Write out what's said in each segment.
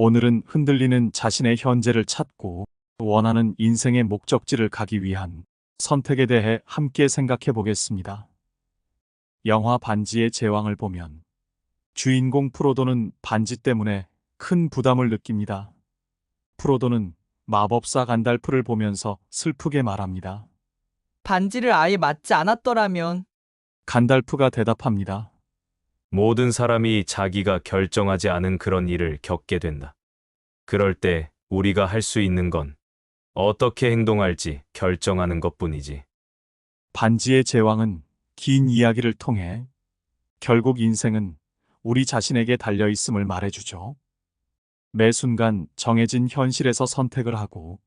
오늘은 흔들리는 자신의 현재를 찾고 원하는 인생의 목적지를 가기 위한 선택에 대해 함께 생각해 보겠습니다. 영화 반지의 제왕을 보면 주인공 프로도는 반지 때문에 큰 부담을 느낍니다. 프로도는 마법사 간달프를 보면서 슬프게 말합니다. 반지를 아예 맞지 않았더라면 간달프가 대답합니다. 모든 사람이 자기가 결정하지 않은 그런 일을 겪게 된다. 그럴 때 우리가 할 수 있는 건 어떻게 행동할지 결정하는 것뿐이지. 반지의 제왕은 긴 이야기를 통해 결국 인생은 우리 자신에게 달려 있음을 말해주죠. 매 순간 정해진 현실에서 선택을 하고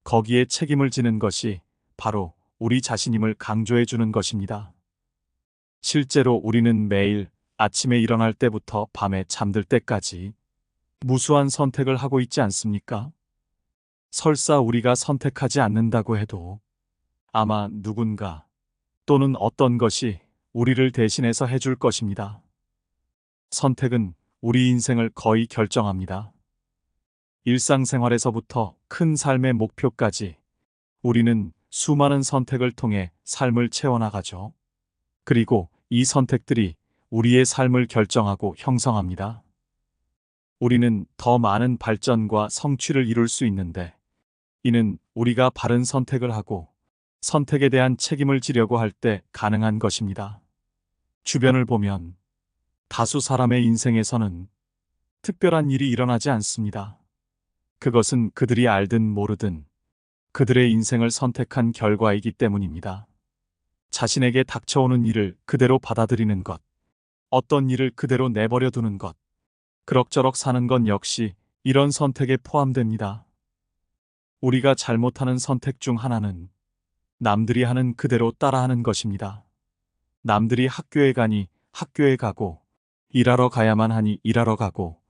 거기에 책임을 지는 것이 바로 우리 자신임을 강조해 주는 것입니다. 실제로 우리는 매일 아침에 일어날 때부터 밤에 잠들 때까지 무수한 선택을 하고 있지 않습니까? 설사 우리가 선택하지 않는다고 해도 아마 누군가 또는 어떤 것이 우리를 대신해서 해줄 것입니다. 선택은 우리 인생을 거의 결정합니다. 일상생활에서부터 큰 삶의 목표까지 우리는 수많은 선택을 통해 삶을 채워나가죠. 그리고 이 선택들이 우리의 삶을 결정하고 형성합니다. 우리는 더 많은 발전과 성취를 이룰 수 있는데 이는 우리가 바른 선택을 하고 선택에 대한 책임을 지려고 할 때 가능한 것입니다. 주변을 보면 다수 사람의 인생에서는 특별한 일이 일어나지 않습니다. 그것은 그들이 알든 모르든 그들의 인생을 선택한 결과이기 때문입니다. 자신에게 닥쳐오는 일을 그대로 받아들이는 것, 어떤 일을 그대로 내버려 두는 것, 그럭저럭 사는 것 역시 이런 선택에 포함됩니다. 우리가 잘못하는 선택 중 하나는 남들이 하는 그대로 따라하는 것입니다. 남들이 학교에 가니 학교에 가고, 일하러 가야만 하니 일하러 가고,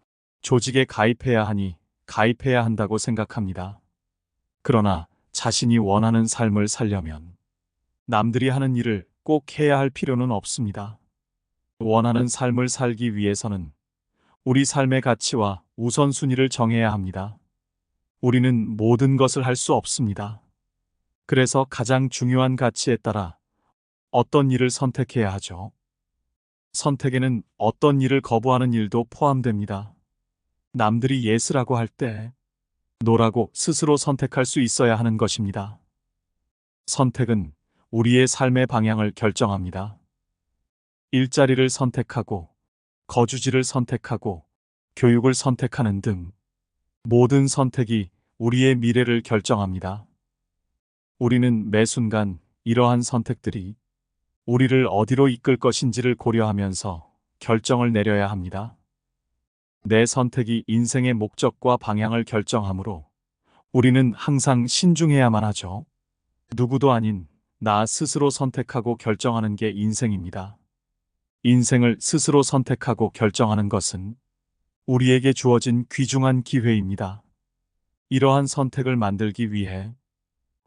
조직에 가입해야 하니 가입해야 한다고 생각합니다. 그러나 자신이 원하는 삶을 살려면 남들이 하는 일을 꼭 해야 할 필요는 없습니다. 원하는 삶을 살기 위해서는 우리 삶의 가치와 우선순위를 정해야 합니다. 우리는 모든 것을 할 수 없습니다. 그래서 가장 중요한 가치에 따라 어떤 일을 선택해야 하죠. 선택에는 어떤 일을 거부하는 일도 포함됩니다. 남들이 예스라고 할 때 노라고 스스로 선택할 수 있어야 하는 것입니다. 선택은 우리의 삶의 방향을 결정합니다. 일자리를 선택하고, 거주지를 선택하고, 교육을 선택하는 등 모든 선택이 우리의 미래를 결정합니다. 우리는 매 순간 이러한 선택들이 우리를 어디로 이끌 것인지를 고려하면서 결정을 내려야 합니다. 내 선택이 인생의 목적과 방향을 결정하므로 우리는 항상 신중해야만 하죠. 누구도 아닌 나 스스로 선택하고 결정하는 게 인생입니다. 인생을 스스로 선택하고 결정하는 것은 우리에게 주어진 귀중한 기회입니다. 이러한 선택을 만들기 위해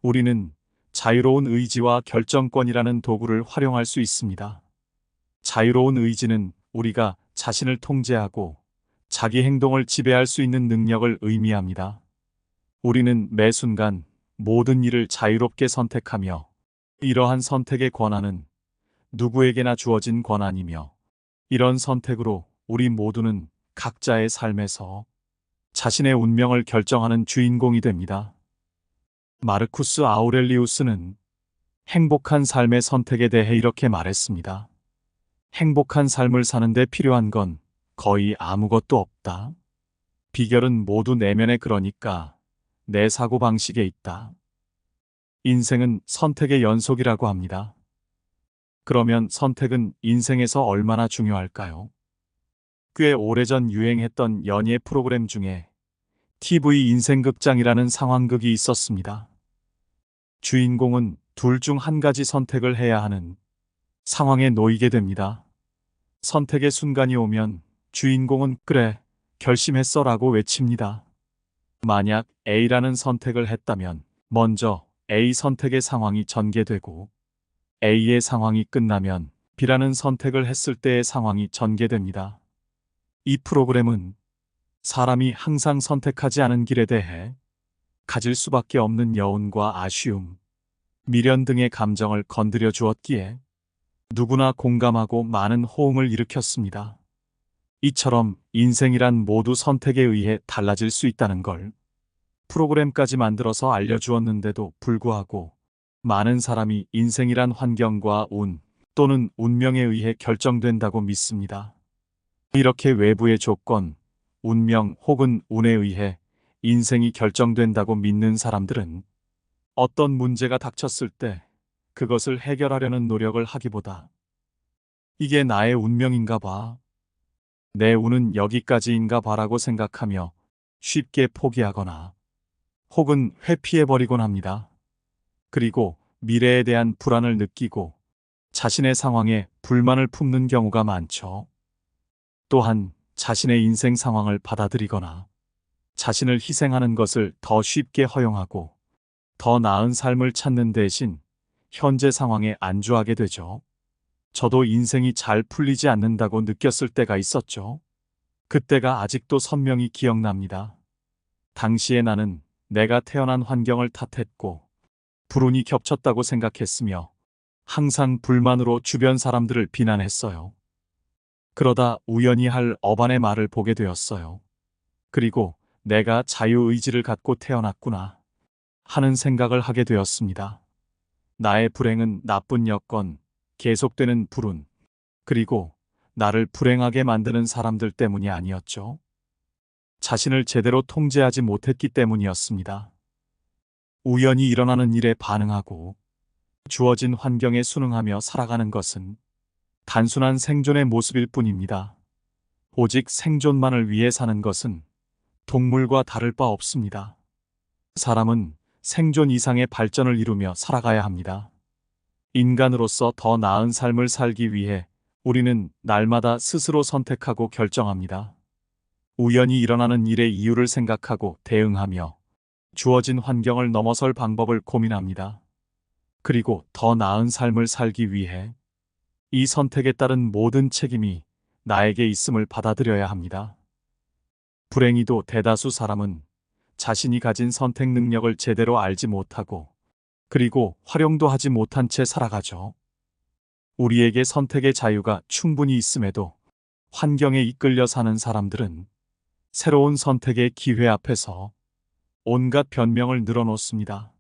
우리는 자유로운 의지와 결정권이라는 도구를 활용할 수 있습니다. 자유로운 의지는 우리가 자신을 통제하고 자기 행동을 지배할 수 있는 능력을 의미합니다. 우리는 매 순간 모든 일을 자유롭게 선택하며 이러한 선택의 권한은 누구에게나 주어진 권한이며 이런 선택으로 우리 모두는 각자의 삶에서 자신의 운명을 결정하는 주인공이 됩니다. 마르쿠스 아우렐리우스는 행복한 삶의 선택에 대해 이렇게 말했습니다. 행복한 삶을 사는데 필요한 건 거의 아무것도 없다. 비결은 모두 내면에 그러니까 내 사고방식에 있다. 인생은 선택의 연속이라고 합니다. 그러면 선택은 인생에서 얼마나 중요할까요? 꽤 오래전 유행했던 연예 프로그램 중에 TV 인생극장이라는 상황극이 있었습니다. 주인공은 둘 중 한 가지 선택을 해야 하는 상황에 놓이게 됩니다. 선택의 순간이 오면 주인공은 그래, 결심했어 라고 외칩니다. 만약 A라는 선택을 했다면 먼저 A 선택의 상황이 전개되고 A의 상황이 끝나면 B라는 선택을 했을 때의 상황이 전개됩니다. 이 프로그램은 사람이 항상 선택하지 않은 길에 대해 가질 수밖에 없는 여운과 아쉬움, 미련 등의 감정을 건드려 주었기에 누구나 공감하고 많은 호응을 일으켰습니다. 이처럼 인생이란 모두 선택에 의해 달라질 수 있다는 걸 프로그램까지 만들어서 알려주었는데도 불구하고 많은 사람이 인생이란 환경과 운 또는 운명에 의해 결정된다고 믿습니다. 이렇게 외부의 조건, 운명 혹은 운에 의해 인생이 결정된다고 믿는 사람들은 어떤 문제가 닥쳤을 때 그것을 해결하려는 노력을 하기보다 이게 나의 운명인가 봐, 내 운은 여기까지인가 봐라고 생각하며 쉽게 포기하거나 혹은 회피해버리곤 합니다. 그리고 미래에 대한 불안을 느끼고 자신의 상황에 불만을 품는 경우가 많죠. 또한 자신의 인생 상황을 받아들이거나 자신을 희생하는 것을 더 쉽게 허용하고 더 나은 삶을 찾는 대신 현재 상황에 안주하게 되죠. 저도 인생이 잘 풀리지 않는다고 느꼈을 때가 있었죠. 그때가 아직도 선명히 기억납니다. 당시에 나는 내가 태어난 환경을 탓했고 불운이 겹쳤다고 생각했으며 항상 불만으로 주변 사람들을 비난했어요. 그러다 우연히 할 어반의 말을 보게 되었어요. 그리고 내가 자유의지를 갖고 태어났구나 하는 생각을 하게 되었습니다. 나의 불행은 나쁜 여건, 계속되는 불운, 그리고 나를 불행하게 만드는 사람들 때문이 아니었죠. 자신을 제대로 통제하지 못했기 때문이었습니다. 우연히 일어나는 일에 반응하고 주어진 환경에 순응하며 살아가는 것은 단순한 생존의 모습일 뿐입니다. 오직 생존만을 위해 사는 것은 동물과 다를 바 없습니다. 사람은 생존 이상의 발전을 이루며 살아가야 합니다. 인간으로서 더 나은 삶을 살기 위해 우리는 날마다 스스로 선택하고 결정합니다. 우연히 일어나는 일의 이유를 생각하고 대응하며 주어진 환경을 넘어설 방법을 고민합니다. 그리고 더 나은 삶을 살기 위해 이 선택에 따른 모든 책임이 나에게 있음을 받아들여야 합니다. 불행히도 대다수 사람은 자신이 가진 선택 능력을 제대로 알지 못하고 그리고 활용도 하지 못한 채 살아가죠. 우리에게 선택의 자유가 충분히 있음에도 환경에 이끌려 사는 사람들은 새로운 선택의 기회 앞에서 온갖 변명을 늘어놓습니다.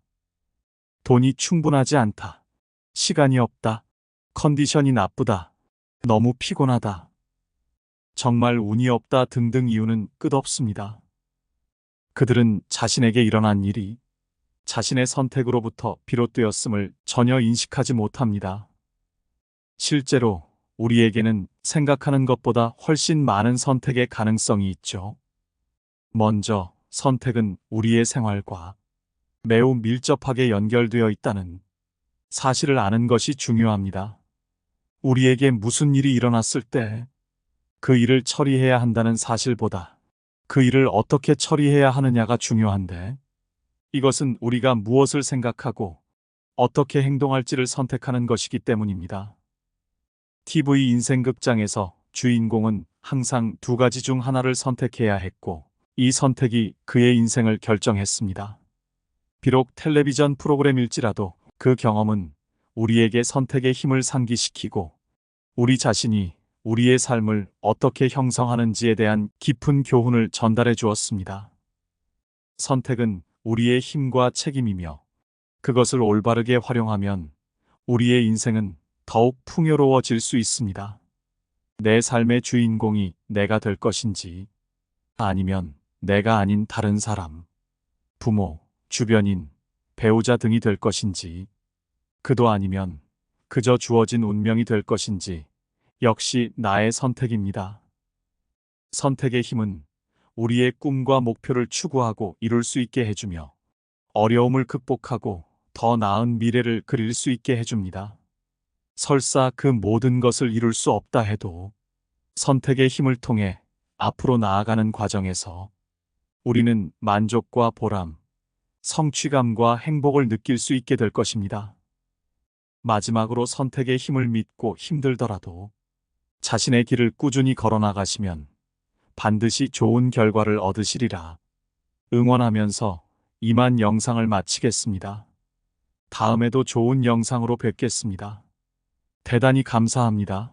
돈이 충분하지 않다. 시간이 없다. 컨디션이 나쁘다. 너무 피곤하다. 정말 운이 없다 등등 이유는 끝없습니다. 그들은 자신에게 일어난 일이 자신의 선택으로부터 비롯되었음을 전혀 인식하지 못합니다. 실제로 우리에게는 생각하는 것보다 훨씬 많은 선택의 가능성이 있죠. 먼저 선택은 우리의 생활과 매우 밀접하게 연결되어 있다는 사실을 아는 것이 중요합니다. 우리에게 무슨 일이 일어났을 때 그 일을 처리해야 한다는 사실보다 그 일을 어떻게 처리해야 하느냐가 중요한데, 이것은 우리가 무엇을 생각하고 어떻게 행동할지를 선택하는 것이기 때문입니다. TV 인생극장에서 주인공은 항상 두 가지 중 하나를 선택해야 했고 이 선택이 그의 인생을 결정했습니다. 비록 텔레비전 프로그램일지라도 그 경험은 우리에게 선택의 힘을 상기시키고 우리 자신이 우리의 삶을 어떻게 형성하는지에 대한 깊은 교훈을 전달해 주었습니다. 선택은 우리의 힘과 책임이며 그것을 올바르게 활용하면 우리의 인생은 더욱 풍요로워질 수 있습니다. 내 삶의 주인공이 내가 될 것인지 아니면 내가 아닌 다른 사람, 부모, 주변인, 배우자 등이 될 것인지, 그도 아니면 그저 주어진 운명이 될 것인지 역시 나의 선택입니다. 선택의 힘은 우리의 꿈과 목표를 추구하고 이룰 수 있게 해주며 어려움을 극복하고 더 나은 미래를 그릴 수 있게 해줍니다. 설사 그 모든 것을 이룰 수 없다 해도 선택의 힘을 통해 앞으로 나아가는 과정에서 우리는 만족과 보람, 성취감과 행복을 느낄 수 있게 될 것입니다. 마지막으로 선택의 힘을 믿고 힘들더라도 자신의 길을 꾸준히 걸어나가시면 반드시 좋은 결과를 얻으시리라. 응원하면서 이만 영상을 마치겠습니다. 다음에도 좋은 영상으로 뵙겠습니다. 대단히 감사합니다.